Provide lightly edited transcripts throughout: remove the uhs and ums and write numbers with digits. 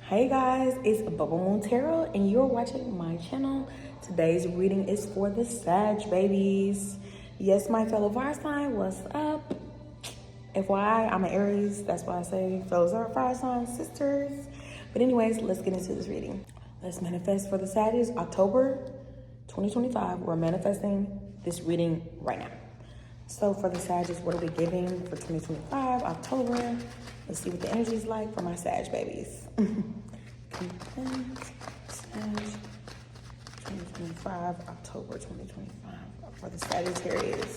Hey guys, it's Bubble Moon Tarot and you're watching my channel. Today's reading is for the Sag babies. Yes, my fellow fire sign, what's up? FYI, I'm an Aries, that's why I say fellow fire sign sisters. But anyways, let's get into this reading. Let's manifest for the Saggies, October 2025. We're manifesting this reading right now. So for the Saggies, what are we giving for 2025, October? Let's see what the energy is like for my Sag babies. Sag, 2025, October 2025 for the Sagittarius.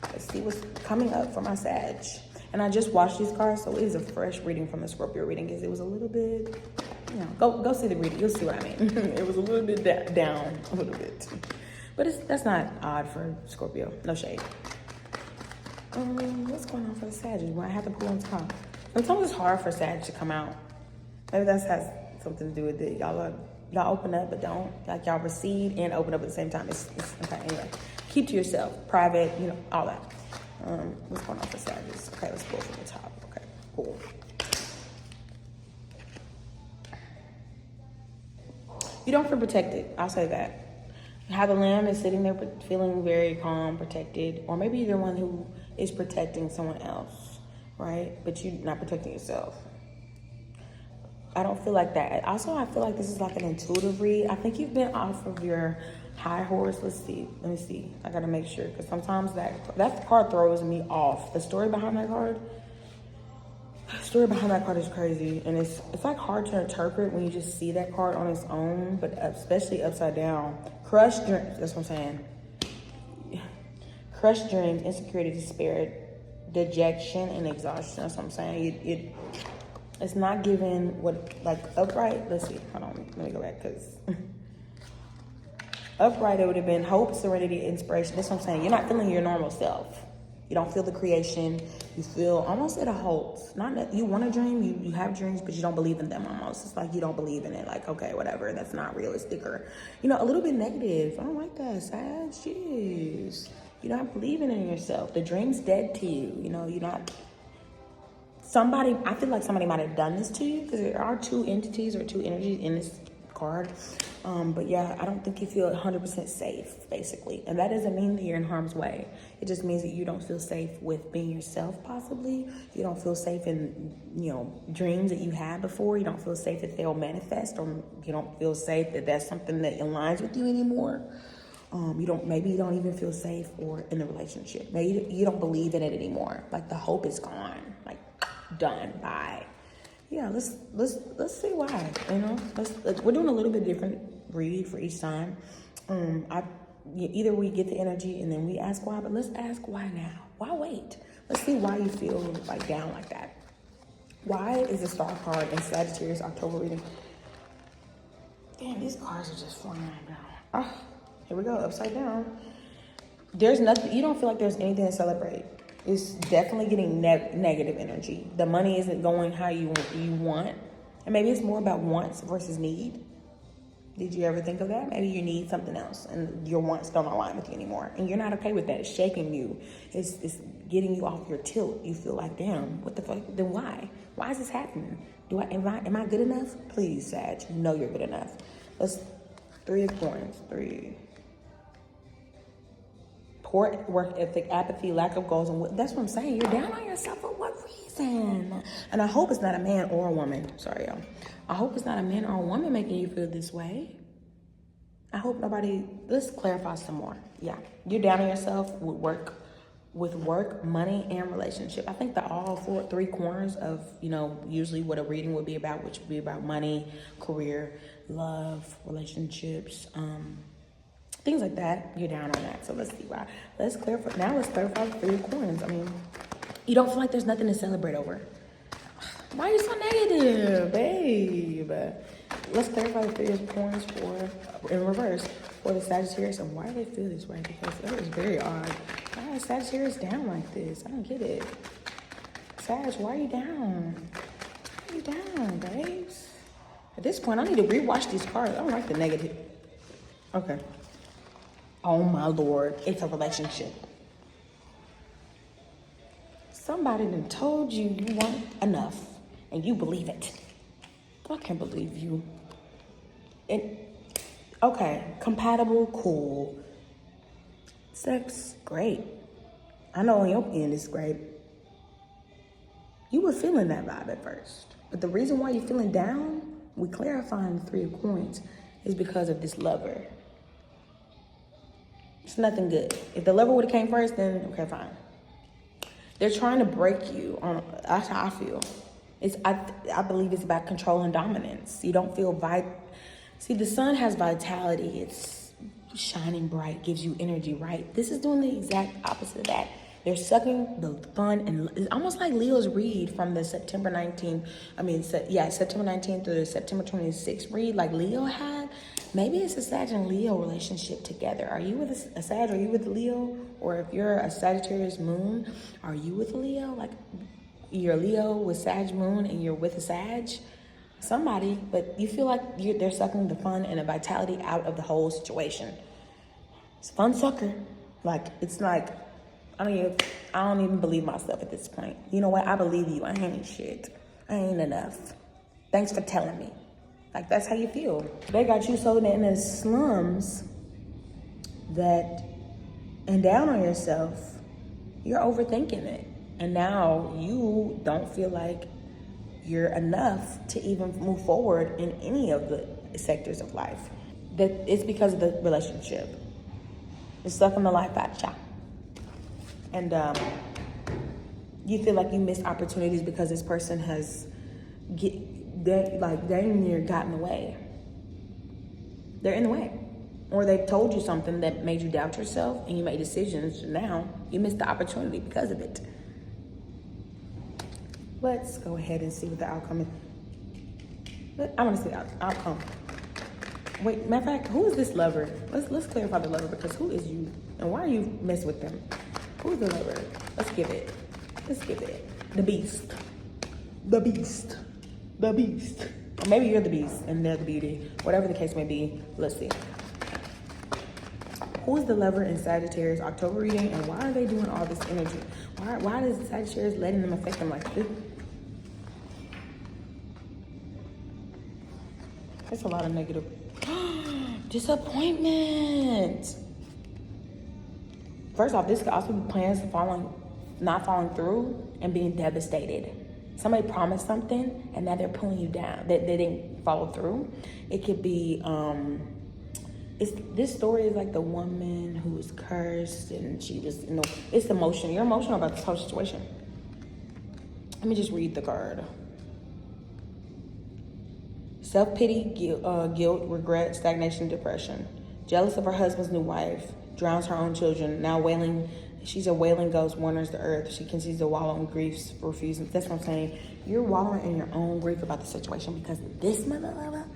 Let's see what's coming up for my Sag. And I just watched these cards, so it is a fresh reading from the Scorpio reading because it was a little bit, go see the reading. You'll see what I mean. It was a little bit down, a little bit. But that's not odd for Scorpio, no shade. What's going on for the Sag? I have to pull on top. Sometimes it's hard for Sag to come out. Maybe that has something to do with it. Y'all open up, but don't. Like y'all recede and open up at the same time. It's okay. Anyway, keep to yourself, private, all that. What's going on for Sagittarius? Okay, let's pull from the top. Okay, cool. You don't feel protected. I'll say that. How the lamb is sitting there feeling very calm, protected, or maybe you're the one who is protecting someone else, right? But you're not protecting yourself. I don't feel like that. Also, I feel like this is like an intuitive read. I think you've been off of your high horse. Let me see. I gotta make sure because sometimes that card throws me off. The story behind that card is crazy, and it's like hard to interpret when you just see that card on its own, but especially upside down. Crushed dreams. That's what I'm saying. Crushed dreams, insecurity, despair, dejection, and exhaustion. That's what I'm saying. It's not giving what, like, upright. Let's see. Hold on. Let me go back because upright, it would have been hope, serenity, inspiration. That's what I'm saying. You're not feeling your normal self. You don't feel the creation. You feel almost at a halt. Not that you want to dream. You have dreams, but you don't believe in them almost. It's like you don't believe in it. Like, okay, whatever. That's not realistic. Or, a little bit negative. I don't like that. Sad. Jeez. You're not believing in yourself. The dream's dead to you. You're not... I feel like somebody might have done this to you because there are two entities or two energies in this card. But yeah, I don't think you feel 100% safe, basically. And that doesn't mean that you're in harm's way. It just means that you don't feel safe with being yourself, possibly. You don't feel safe in, dreams that you had before. You don't feel safe that they'll manifest, or you don't feel safe that that's something that aligns with you anymore. Maybe you don't even feel safe or in the relationship. Maybe you don't believe in it anymore. Like the hope is gone. Like done. Bye. Yeah, let's see why. We're doing a little bit different read for each time. Either we get the energy and then we ask why, but let's ask why now. Why wait? Let's see why you feel like down like that. Why is the Star card in Sagittarius October reading? Damn, these cards are just flying down. Oh, here we go, upside down. There's nothing. You don't feel like there's anything to celebrate. It's definitely getting negative energy. The money isn't going how you want. And maybe it's more about wants versus need. Did you ever think of that? Maybe you need something else and your wants don't align with you anymore. And you're not okay with that. It's shaking you. It's getting you off your tilt. You feel like, damn, what the fuck? Then why? Why is this happening? Am I good enough? Please, Sag, you know you're good enough. Let's 3 of coins. 3. Poor work ethic, apathy, lack of goals, and that's what I'm saying. You're down on yourself for what reason? And I hope it's not a man or a woman. Sorry, y'all. I hope it's not a man or a woman making you feel this way. I hope nobody. Let's clarify some more. Yeah, you're down on yourself with work, money, and relationship. I think that all 3 corners of usually what a reading would be about, which would be about money, career, love, relationships. Things like that, you're down on that. So let's see why. Let's clarify the 3 of coins. I mean, you don't feel like there's nothing to celebrate over. Why are you so negative, babe? Let's clarify the 3 of coins in reverse for the Sagittarius and why do they feel this way? Because that is very odd. Why is Sagittarius down like this? I don't get it. Sag, why are you down? Why are you down, babes? At this point, I need to rewatch these cards. I don't like the negative. Okay. Oh my Lord, it's a relationship. Somebody done told you you weren't enough and you believe it. I can't believe you. And okay, compatible, cool. Sex, great. I know on your end it's great. You were feeling that vibe at first. But the reason why you're feeling down, we clarifying the 3 of coins, is because of this lover. It's nothing good. If the lover would have came first, then okay, fine. They're trying to break you. That's how I feel. I believe it's about control and dominance. You don't feel See, the sun has vitality. It's shining bright, gives you energy, right? This is doing the exact opposite of that. They're sucking the fun, and it's almost like Leo's read from the September 19th through the September 26th read, like Leo had. Maybe it's a Sag and Leo relationship together. Are you with a Sag? Are you with a Leo? Or if you're a Sagittarius moon, are you with a Leo? Like you're a Leo with Sag moon and you're with a Sag? Somebody, but you feel like they're sucking the fun and the vitality out of the whole situation. It's a fun sucker. Like, it's like, I don't even believe myself at this point. You know what? I believe you. I ain't shit. I ain't enough. Thanks for telling me. Like, that's how you feel. They got you so in the slums and down on yourself, you're overthinking it. And now you don't feel like you're enough to even move forward in any of the sectors of life. That it's because of the relationship. It's sucking the life out of y'all. And you feel like you missed opportunities because this person has dang near got in the way. They're in the way. Or they've told you something that made you doubt yourself and you made decisions. Now you missed the opportunity because of it. Let's go ahead and see what the outcome is. I want to see the outcome. Wait, matter of fact, who is this lover? Let's clarify the lover, because who is you? And why are you messing with them? Who's the lover? Let's give it. The beast. The beast. The beast. Or maybe you're the beast and they're the beauty. Whatever the case may be, let's see. Who is the lover in Sagittarius October reading, and why are they doing all this energy? Why is Sagittarius letting them affect them like this? That's a lot of negative. Disappointment. First off, this could also be plans not falling through and being devastated. Somebody promised something and now they're pulling you down. They didn't follow through. It could be, this story is like the woman who was cursed and she was, it's emotion. You're emotional about this whole situation. Let me just read the card. Self-pity, guilt, regret, stagnation, depression. Jealous of her husband's new wife, drowns her own children, now wailing. She's a wailing ghost, wanders the earth. She continues to wallow in griefs, refusing. That's what I'm saying. You're wallowing in your own grief about the situation because this motherfucker.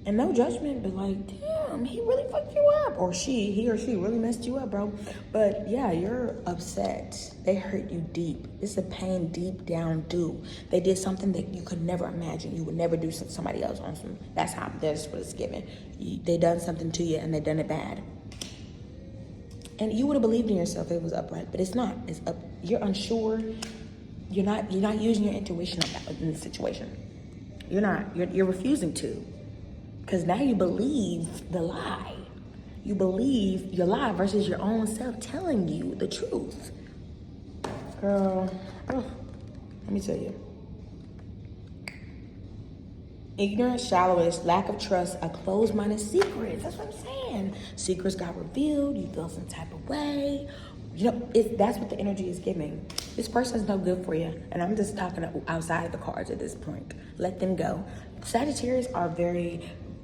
And no judgment, but like, damn, he really fucked you up. Or he or she really messed you up, bro. But yeah, you're upset. They hurt you deep. It's a pain deep down due. They did something that you could never imagine. You would never do to somebody else on some. That's what it's given. They done something to you and they done it bad. And you would have believed in yourself if it was upright, but it's not. It's up. You're unsure. You're not using your intuition in this situation. You're not. You're refusing to. Because now you believe the lie. You believe your lie versus your own self telling you the truth. Girl, let me tell you. Ignorance, shallowness, lack of trust, a closed-minded secrets. That's what I'm saying. Secrets got revealed. You feel some type of way. That's what the energy is giving. This person's no good for you. And I'm just talking outside of the cards at this point. Let them go. Sagittarius are very...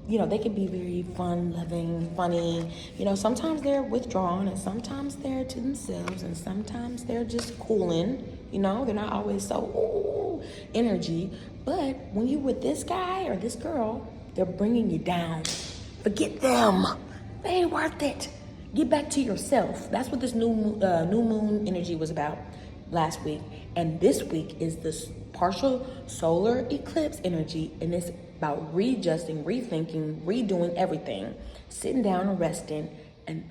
they can be very fun-loving, funny. Sometimes they're withdrawn, and sometimes they're to themselves, and sometimes they're just cooling. They're not always so energy. But when you're with this guy or this girl, they're bringing you down. Forget them. They ain't worth it. Get back to yourself. That's what this new moon energy was about last week. And this week is this partial solar eclipse energy, and it's about readjusting, rethinking, redoing everything, sitting down and resting, and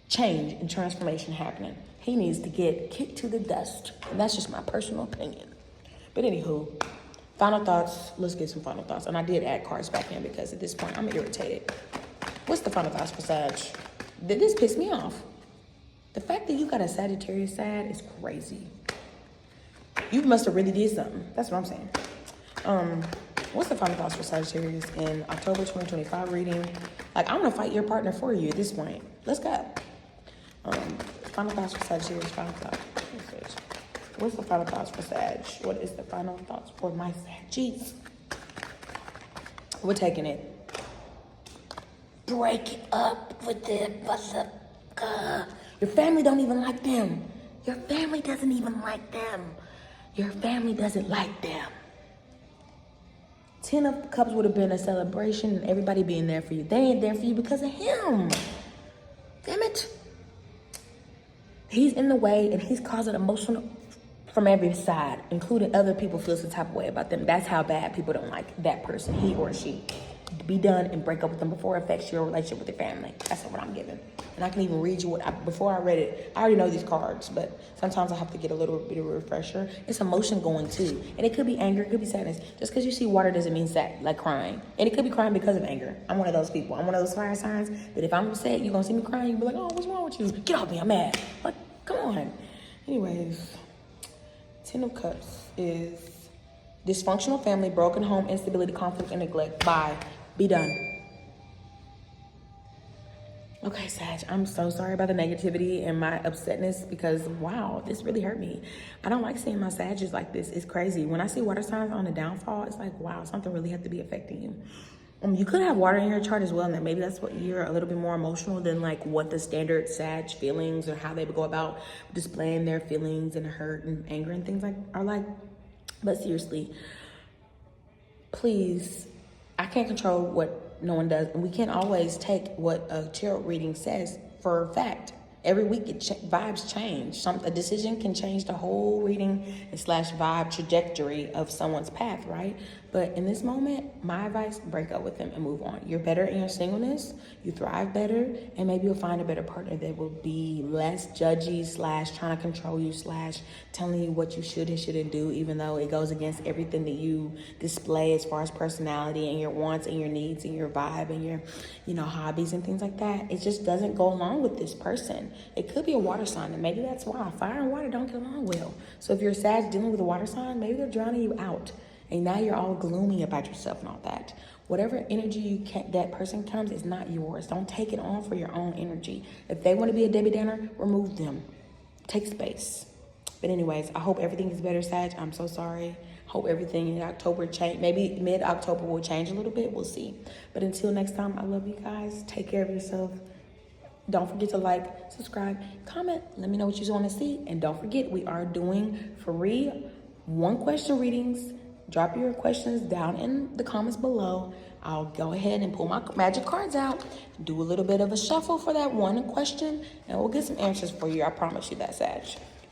change and transformation happening. He needs to get kicked to the dust. And that's just my personal opinion. But anywho, Final thoughts. Let's get some final thoughts. And I did add cards back in because at this point I'm irritated. What's the final thoughts for Sag? This pissed me off. The fact that you got a Sagittarius sad is crazy. You must have really did something. That's what I'm saying. What's the final thoughts for Sagittarius in October 2025 reading? Like, I'm gonna fight your partner for you at this point. Let's go. Final thoughts for Sagittarius. Final thoughts. What's the final thoughts for Sag? What is the final thoughts for my Saggies? We're taking it. Break it up with the motherfucker. Your family don't even like them. Your family doesn't even like them. Your family doesn't like them. 10 of Cups would have been a celebration and everybody being there for you. They ain't there for you because of him. Damn it. He's in the way and he's causing emotional from every side, including other people feel some type of way about them. That's how bad people don't like that person, he or she. Be done and break up with them before it affects your relationship with your family. That's what I'm giving. And I can even read you before I read it. I already know these cards, but sometimes I have to get a little bit of a refresher. It's emotion going too. And it could be anger, it could be sadness. Just because you see water doesn't mean sad, like crying. And it could be crying because of anger. I'm one of those people. I'm one of those fire signs that if I'm upset, you're going to see me crying. You'll be like, oh, what's wrong with you? Get off me, I'm mad. Like, come on. Anyways, 10 of Cups is dysfunctional family, broken home, instability, conflict, and neglect. Bye. Be done. Okay, Sag, I'm so sorry about the negativity and my upsetness because, wow, this really hurt me. I don't like seeing my Sagittarius like this. It's crazy. When I see water signs on the downfall, it's like, wow, something really had to be affecting you. You could have water in your chart as well, and that maybe that's what you're a little bit more emotional than like what the standard Sag feelings or how they would go about displaying their feelings and hurt and anger and things like are like. But seriously, please, I can't control what no one does, and we can't always take what a tarot reading says for a fact. Every week, vibes change. A decision can change the whole reading / vibe trajectory of someone's path, right? But in this moment, my advice, break up with them and move on. You're better in your singleness. You thrive better. And maybe you'll find a better partner that will be less judgy / trying to control you / telling you what you should and shouldn't do, even though it goes against everything that you display as far as personality and your wants and your needs and your vibe and your, hobbies and things like that. It just doesn't go along with this person. It could be a water sign, and maybe that's why fire and water don't get along well. So if you're Sag dealing with a water sign, maybe they're drowning you out. And now you're all gloomy about yourself and all that. Whatever energy that person comes is not yours. Don't take it on for your own energy. If they want to be a Debbie Downer, remove them. Take space. But anyways, I hope everything is better, Sag. I'm so sorry. Hope everything in October change. Maybe mid-October will change a little bit. We'll see. But until next time, I love you guys. Take care of yourself. Don't forget to like, subscribe, comment. Let me know what you want to see. And don't forget, we are doing free 1-question readings. Drop your questions down in the comments below. I'll go ahead and pull my magic cards out, do a little bit of a shuffle for that one question, and we'll get some answers for you. I promise you that, Sag.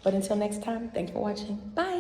But until next time, thanks for watching. Bye.